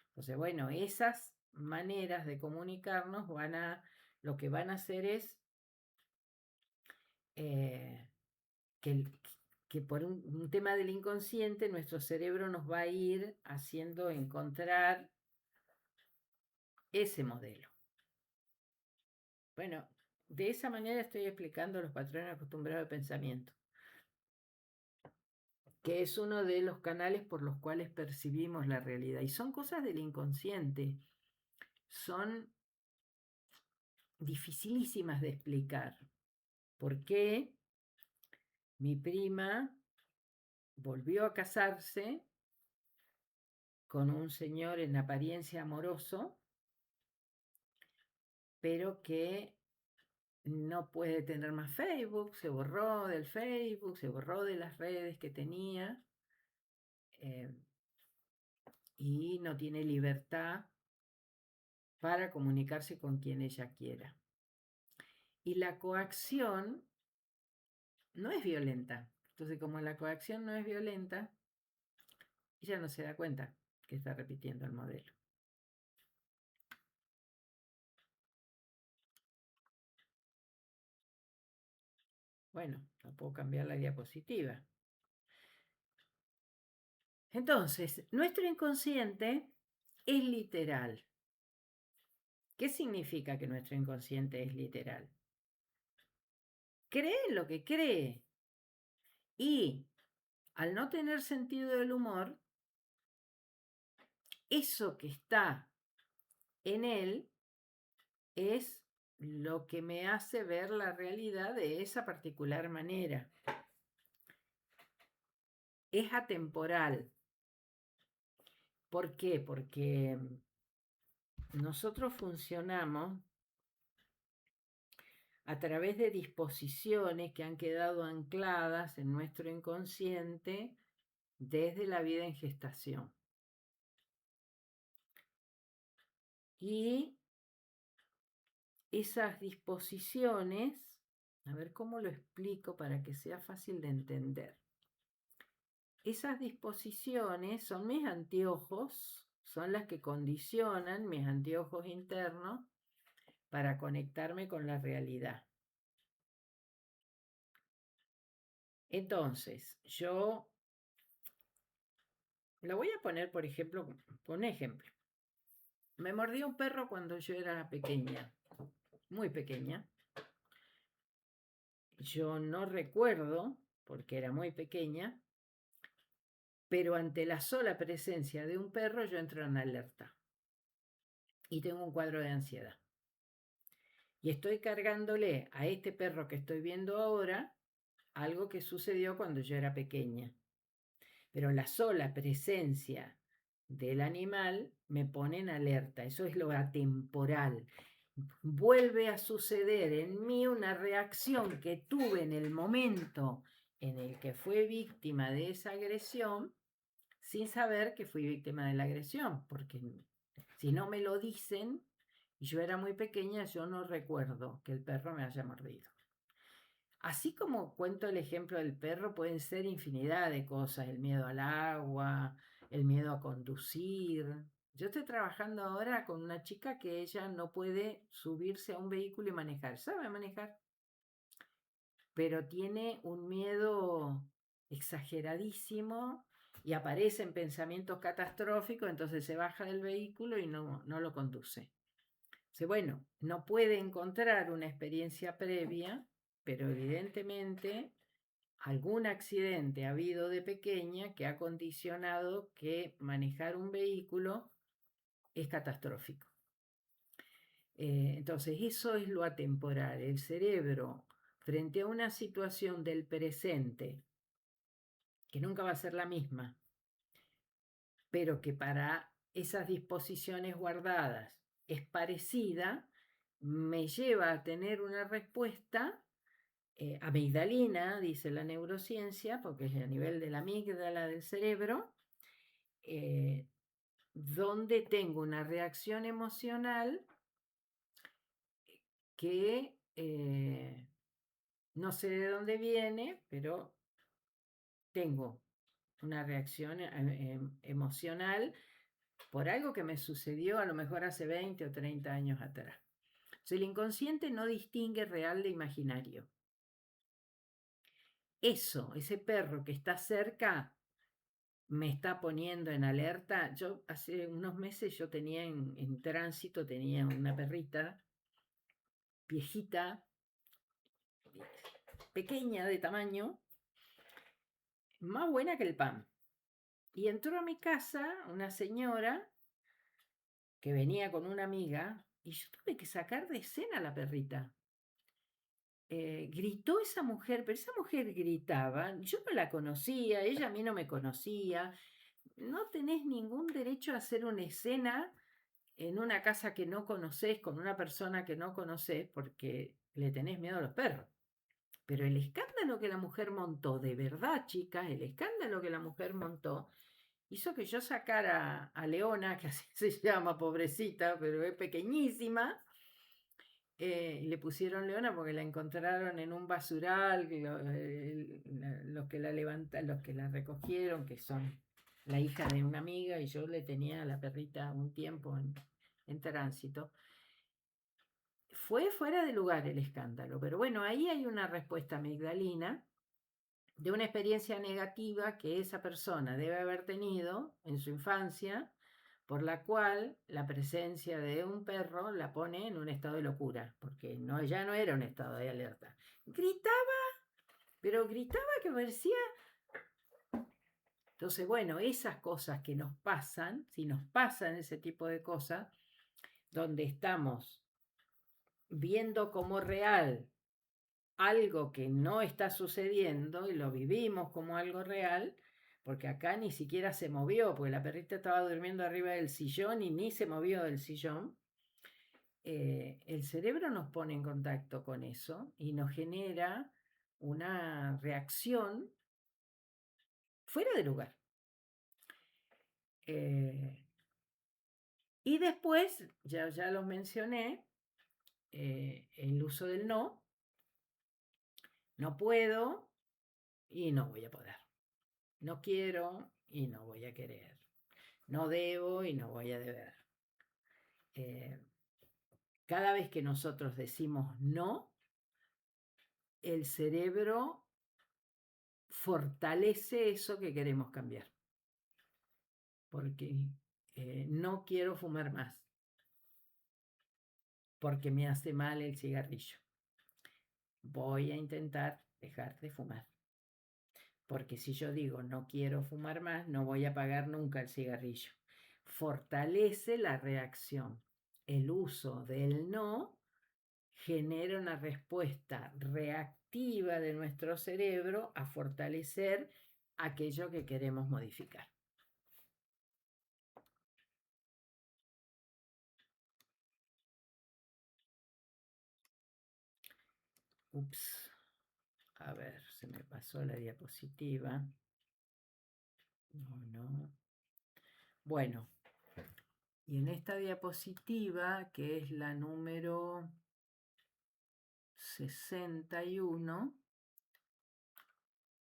Entonces, bueno, esas maneras de comunicarnos lo que van a hacer es que por un tema del inconsciente nuestro cerebro nos va a ir haciendo encontrar ese modelo. Bueno, de esa manera estoy explicando los patrones acostumbrados de pensamiento, que es uno de los canales por los cuales percibimos la realidad. Y son cosas del inconsciente, son dificilísimas de explicar. ¿Por qué mi prima volvió a casarse con un señor en apariencia amoroso, pero que no puede tener más Facebook, se borró del Facebook, se borró de las redes que tenía y no tiene libertad para comunicarse con quien ella quiera? Y la coacción no es violenta. Entonces, como la coacción no es violenta, ella no se da cuenta que está repitiendo el modelo. Bueno, no puedo cambiar la diapositiva. Entonces, nuestro inconsciente es literal. ¿Qué significa que nuestro inconsciente es literal? Cree lo que cree. Y al no tener sentido del humor, eso que está en él es lo que me hace ver la realidad de esa particular manera. Es atemporal. ¿Por qué? Porque nosotros funcionamos a través de disposiciones que han quedado ancladas en nuestro inconsciente desde la vida en gestación. Y esas disposiciones, a ver cómo lo explico para que sea fácil de entender. Esas disposiciones son mis anteojos, son las que condicionan mis anteojos internos para conectarme con la realidad. Entonces, yo la voy a poner, por ejemplo, por un ejemplo. Me mordió un perro cuando yo era pequeña, muy pequeña. Yo no recuerdo, porque era muy pequeña, pero ante la sola presencia de un perro yo entro en alerta. y tengo un cuadro de ansiedad. Y estoy cargándole a este perro que estoy viendo ahora algo que sucedió cuando yo era pequeña. Pero la sola presencia del animal me pone en alerta. Eso es lo atemporal. Vuelve a suceder en mí una reacción que tuve en el momento en el que fui víctima de esa agresión, sin saber que fui víctima de la agresión, porque si no me lo dicen, y yo era muy pequeña, yo no recuerdo que el perro me haya mordido. Así como cuento el ejemplo del perro, pueden ser infinidad de cosas, el miedo al agua, el miedo a conducir. Yo estoy trabajando ahora con una chica que ella no puede subirse a un vehículo y manejar. Sabe manejar, pero tiene un miedo exageradísimo y aparecen pensamientos catastróficos, entonces se baja del vehículo y no lo conduce. Dice, bueno, no puede encontrar una experiencia previa, pero evidentemente algún accidente ha habido de pequeña que ha condicionado que manejar un vehículo es catastrófico. Entonces, eso es lo atemporal. El cerebro, frente a una situación del presente, que nunca va a ser la misma, pero que para esas disposiciones guardadas es parecida, me lleva a tener una respuesta amigdalina, dice la neurociencia, porque es a nivel de la amígdala del cerebro, eh, donde tengo una reacción emocional que no sé de dónde viene, pero tengo una reacción emocional por algo que me sucedió a lo mejor hace 20 o 30 años atrás. O sea, el inconsciente no distingue real de imaginario. Eso, ese perro que está cerca, me está poniendo en alerta. Yo hace unos meses yo tenía en tránsito, tenía una perrita viejita, pequeña de tamaño, más buena que el pan. Y entró a mi casa una señora que venía con una amiga y yo tuve que sacar de escena a la perrita. Gritó esa mujer, pero esa mujer gritaba, yo no la conocía, ella a mí no me conocía. No tenés ningún derecho a hacer una escena en una casa que no conoces, con una persona que no conoces, porque le tenés miedo a los perros. Pero el escándalo que la mujer montó, de verdad, chicas, el escándalo que la mujer montó, hizo que yo sacara a Leona, que así se llama, pobrecita, pero es pequeñísima. Le pusieron Leona porque la encontraron en un basural, los que la levantan, los que la recogieron, que son la hija de una amiga, y yo le tenía a la perrita un tiempo en tránsito. Fue fuera de lugar el escándalo, pero bueno, ahí hay una respuesta amigdalina de una experiencia negativa que esa persona debe haber tenido en su infancia, por la cual la presencia de un perro la pone en un estado de locura, porque no, ya no era un estado de alerta. Gritaba, pero gritaba que parecía... Entonces, bueno, esas cosas que nos pasan, si nos pasan ese tipo de cosas, donde estamos viendo como real algo que no está sucediendo y lo vivimos como algo real, porque acá ni siquiera se movió, porque la perrita estaba durmiendo arriba del sillón y ni se movió del sillón. El cerebro nos pone en contacto con eso y nos genera una reacción fuera de lugar. Y después, ya los mencioné, el uso del no, no puedo y no voy a poder. No quiero y no voy a querer. No debo y no voy a deber. Cada vez que nosotros decimos no, el cerebro fortalece eso que queremos cambiar. Porque no quiero fumar más, porque me hace mal el cigarrillo. Voy a intentar dejar de fumar. Porque si yo digo no quiero fumar más, no voy a pagar nunca el cigarrillo. Fortalece la reacción. el uso del no genera una respuesta reactiva de nuestro cerebro a fortalecer aquello que queremos modificar. Ups, a ver, se me pasó la diapositiva. No. Bueno, y en esta diapositiva, que es la número 61,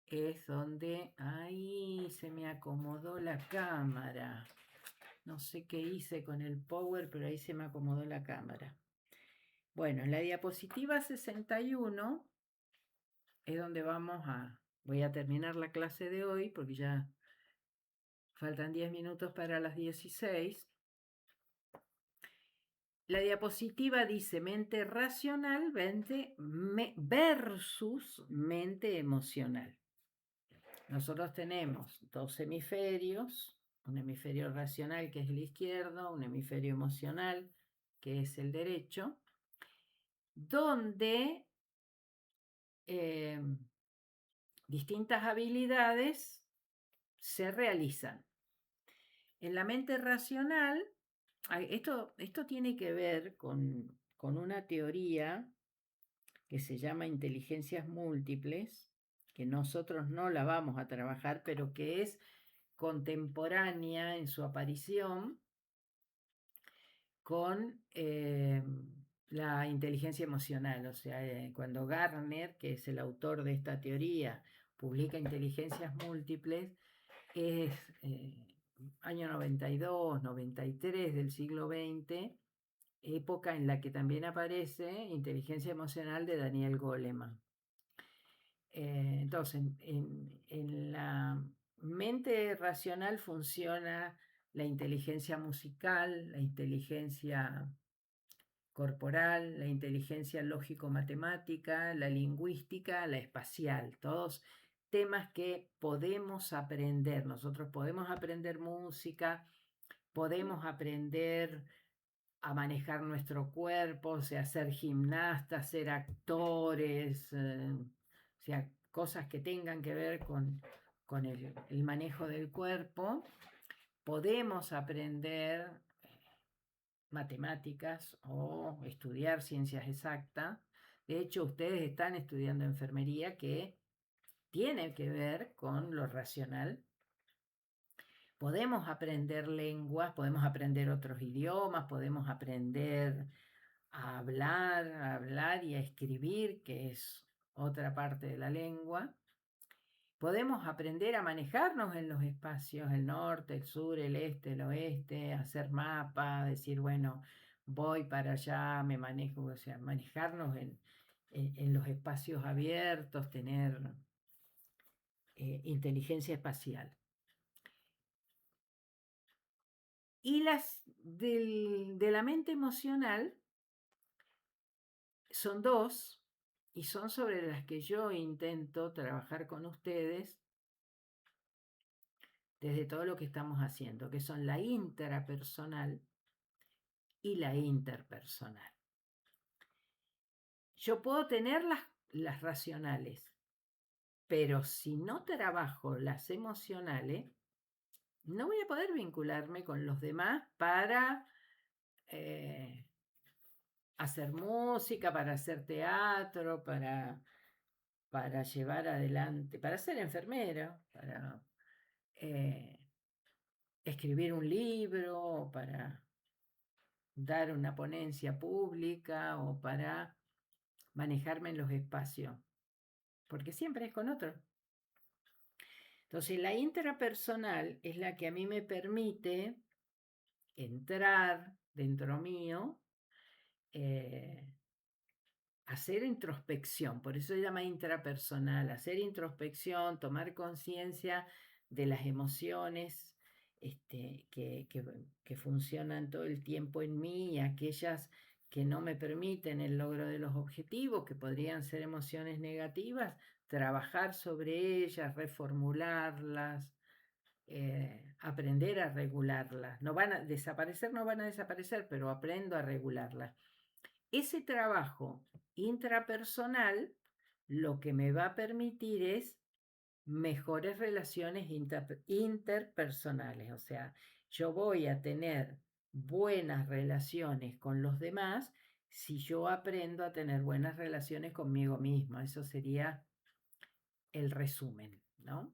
es donde, ahí se me acomodó la cámara. No sé qué hice con el power, pero ahí se me acomodó la cámara. Bueno, en la diapositiva 61 es donde voy a terminar la clase de hoy, porque ya faltan 10 minutos para las 16. La diapositiva dice mente racional versus mente emocional. Nosotros tenemos dos hemisferios, un hemisferio racional que es el izquierdo, un hemisferio emocional que es el derecho, donde distintas habilidades se realizan. En la mente racional, esto tiene que ver con una teoría que se llama inteligencias múltiples, que nosotros no la vamos a trabajar, pero que es contemporánea en su aparición con la inteligencia emocional. O sea, cuando Gardner, que es el autor de esta teoría, publica inteligencias múltiples, es año 92, 93 del siglo XX, época en la que también aparece inteligencia emocional de Daniel Goleman. Entonces, en la mente racional funciona la inteligencia musical, la inteligencia corporal, la inteligencia lógico-matemática, la lingüística, la espacial, todos temas que podemos aprender. Nosotros podemos aprender música, podemos aprender a manejar nuestro cuerpo, o sea, ser gimnastas, ser actores, o sea, cosas que tengan que ver con el manejo del cuerpo. Podemos aprender matemáticas o estudiar ciencias exactas. De hecho, ustedes están estudiando enfermería, que tiene que ver con lo racional. Podemos aprender lenguas, podemos aprender otros idiomas, podemos aprender a hablar y a escribir, que es otra parte de la lengua. Podemos aprender a manejarnos en los espacios, el norte, el sur, el este, el oeste, hacer mapas, decir, bueno, voy para allá, me manejo, o sea, manejarnos en los espacios abiertos, tener inteligencia espacial. Y las de la mente emocional son dos, y son sobre las que yo intento trabajar con ustedes desde todo lo que estamos haciendo, que son la intrapersonal y la interpersonal. Yo puedo tener las racionales, pero si no trabajo las emocionales, no voy a poder vincularme con los demás para hacer música, para hacer teatro, para llevar adelante, para ser enfermera, para escribir un libro, para dar una ponencia pública o para manejarme en los espacios, porque siempre es con otro. Entonces, la intrapersonal es la que a mí me permite entrar dentro mío, hacer introspección, por eso se llama intrapersonal, hacer introspección, tomar conciencia de las emociones que funcionan todo el tiempo en mí, y aquellas que no me permiten el logro de los objetivos, que podrían ser emociones negativas, trabajar sobre ellas, reformularlas, aprender a regularlas. No van a desaparecer, pero aprendo a regularlas. Ese trabajo intrapersonal lo que me va a permitir es mejores relaciones interpersonales. O sea, yo voy a tener buenas relaciones con los demás si yo aprendo a tener buenas relaciones conmigo misma. Eso sería el resumen, ¿no?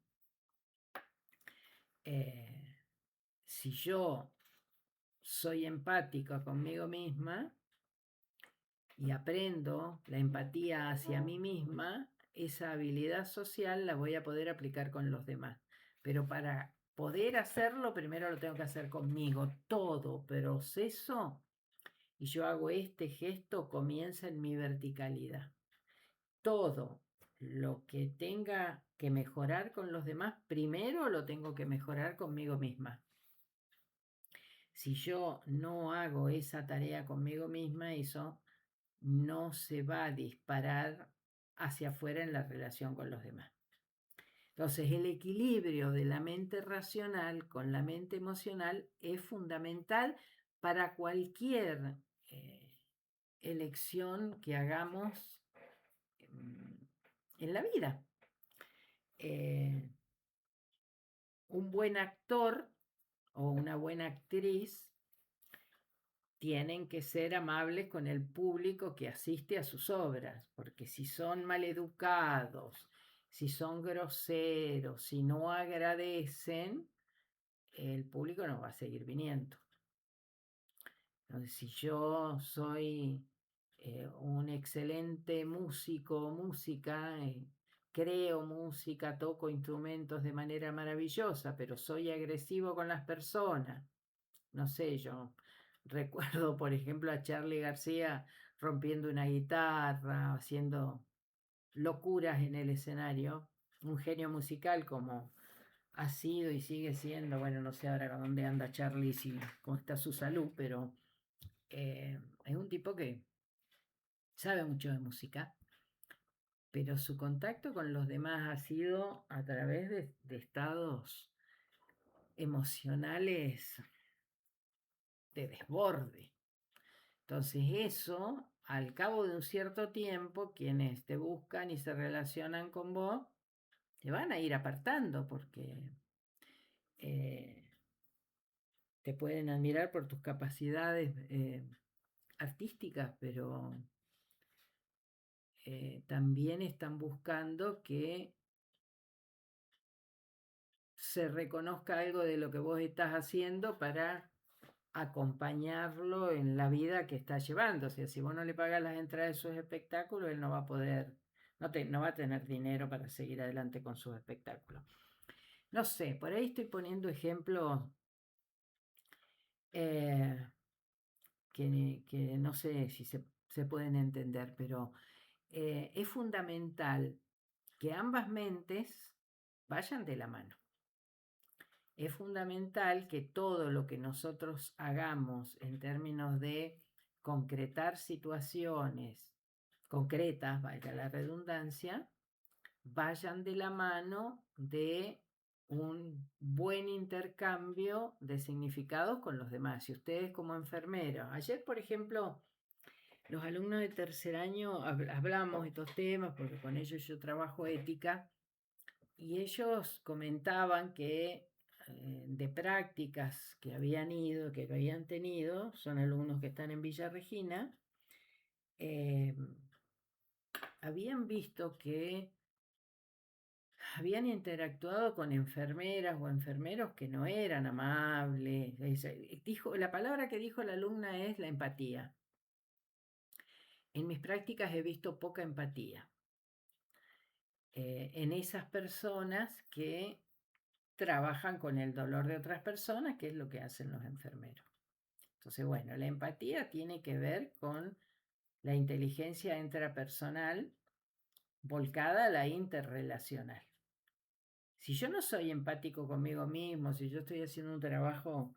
Si yo soy empática conmigo misma y aprendo la empatía hacia mí misma, esa habilidad social la voy a poder aplicar con los demás. Pero para poder hacerlo, primero lo tengo que hacer conmigo. Todo proceso, y yo hago este gesto, comienza en mi verticalidad. Todo lo que tenga que mejorar con los demás, primero lo tengo que mejorar conmigo misma. Si yo no hago esa tarea conmigo misma, eso no se va a disparar hacia afuera en la relación con los demás. Entonces, el equilibrio de la mente racional con la mente emocional es fundamental para cualquier elección que hagamos en la vida. Un buen actor o una buena actriz tienen que ser amables con el público que asiste a sus obras, porque si son maleducados, si son groseros, si no agradecen, el público no va a seguir viniendo. Entonces, si yo soy un excelente músico o música, creo música, toco instrumentos de manera maravillosa, pero soy agresivo con las personas, no sé, yo recuerdo, por ejemplo, a Charly García rompiendo una guitarra, haciendo locuras en el escenario, un genio musical como ha sido y sigue siendo, bueno, no sé ahora dónde anda Charly, si cómo está su salud, pero es un tipo que sabe mucho de música, pero su contacto con los demás ha sido a través de estados emocionales de desborde. Entonces eso, al cabo de un cierto tiempo, quienes te buscan y se relacionan con vos, te van a ir apartando porque eh, te pueden admirar por tus capacidades artísticas, pero también están buscando que se reconozca algo de lo que vos estás haciendo para acompañarlo en la vida que está llevando. O sea, si vos no le pagas las entradas de sus espectáculos, él no va a poder, no va a tener dinero para seguir adelante con sus espectáculos. No sé, por ahí estoy poniendo ejemplos eh, que no sé si se pueden entender, pero es fundamental que ambas mentes vayan de la mano. Es fundamental que todo lo que nosotros hagamos en términos de concretar situaciones concretas, valga la redundancia, vayan de la mano de un buen intercambio de significados con los demás. Si ustedes como enfermeros, ayer por ejemplo, los alumnos de tercer año hablamos de estos temas, porque con ellos yo trabajo ética, y ellos comentaban que de prácticas que habían ido, que lo habían tenido, son alumnos que están en Villa Regina, eh, habían visto que habían interactuado con enfermeras o enfermeros que no eran amables. La palabra que dijo la alumna es la empatía. En mis prácticas he visto poca empatía en esas personas que trabajan con el dolor de otras personas, que es lo que hacen los enfermeros. Entonces, bueno, la empatía tiene que ver con la inteligencia intrapersonal volcada a la interrelacional. Si yo no soy empático conmigo mismo, si yo estoy haciendo un trabajo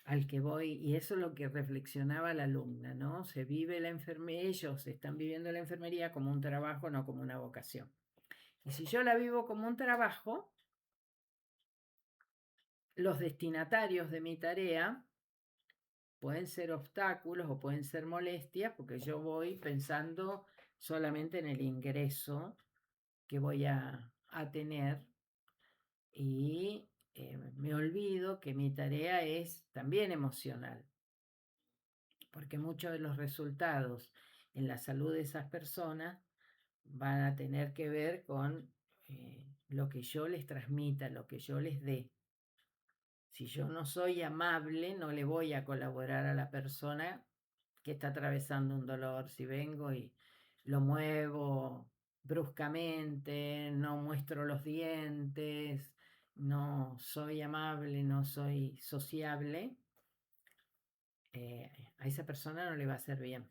al que voy, y eso es lo que reflexionaba la alumna, ¿no? Se vive la enfermería, ellos están viviendo la enfermería como un trabajo, no como una vocación. Y si yo la vivo como un trabajo, los destinatarios de mi tarea pueden ser obstáculos o pueden ser molestias, porque yo voy pensando solamente en el ingreso que voy a tener y me olvido que mi tarea es también emocional, porque muchos de los resultados en la salud de esas personas van a tener que ver con lo que yo les transmita, lo que yo les dé. Si yo no soy amable, no le voy a colaborar a la persona que está atravesando un dolor. Si vengo y lo muevo bruscamente, no muestro los dientes, no soy amable, no soy sociable, a esa persona no le va a hacer bien.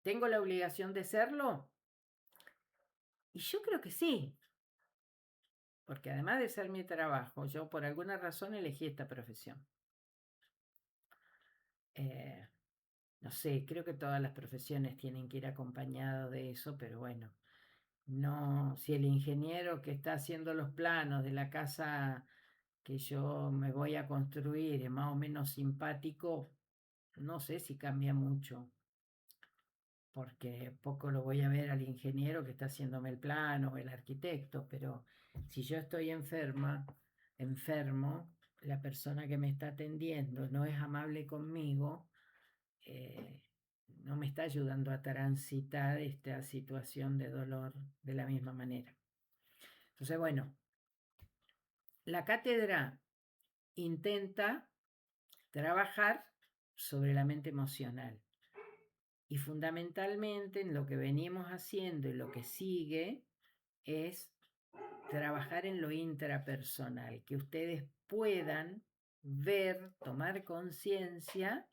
¿Tengo la obligación de serlo? Y yo creo que sí, porque además de ser mi trabajo, yo por alguna razón elegí esta profesión. Eh, no sé, creo que todas las profesiones tienen que ir acompañadas de eso, pero bueno, no, si el ingeniero que está haciendo los planos de la casa que yo me voy a construir es más o menos simpático, no sé si cambia mucho, porque poco lo voy a ver al ingeniero que está haciéndome el plano o el arquitecto, pero si yo estoy enfermo, la persona que me está atendiendo no es amable conmigo, eh, no me está ayudando a transitar esta situación de dolor de la misma manera. Entonces, bueno, la cátedra intenta trabajar sobre la mente emocional y fundamentalmente en lo que venimos haciendo y lo que sigue es trabajar en lo intrapersonal, que ustedes puedan ver, tomar conciencia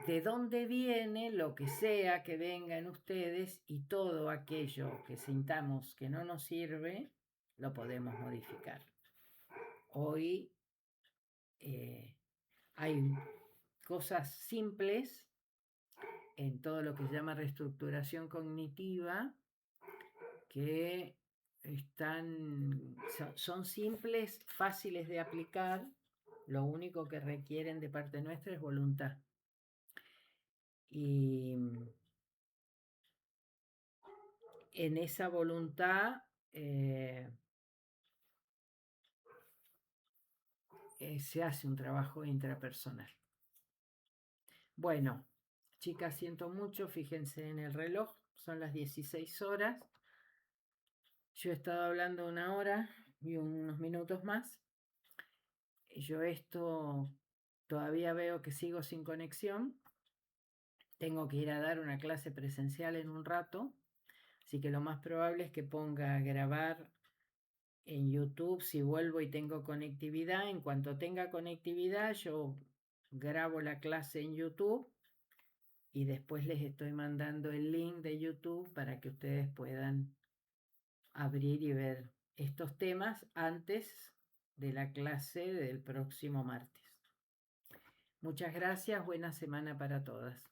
de dónde viene lo que sea que venga en ustedes y todo aquello que sintamos que no nos sirve, lo podemos modificar. Hoy hay cosas simples en todo lo que se llama reestructuración cognitiva que son simples, fáciles de aplicar, lo único que requieren de parte nuestra es voluntad. Y en esa voluntad se hace un trabajo intrapersonal. Bueno, chicas, siento mucho, fíjense en el reloj, son las 16 horas. Yo he estado hablando 1 hora y unos minutos más. Yo esto todavía veo que sigo sin conexión. Tengo que ir a dar una clase presencial en un rato, así que lo más probable es que ponga a grabar en YouTube si vuelvo y tengo conectividad. En cuanto tenga conectividad, yo grabo la clase en YouTube y después les estoy mandando el link de YouTube para que ustedes puedan abrir y ver estos temas antes de la clase del próximo martes. Muchas gracias, buena semana para todas.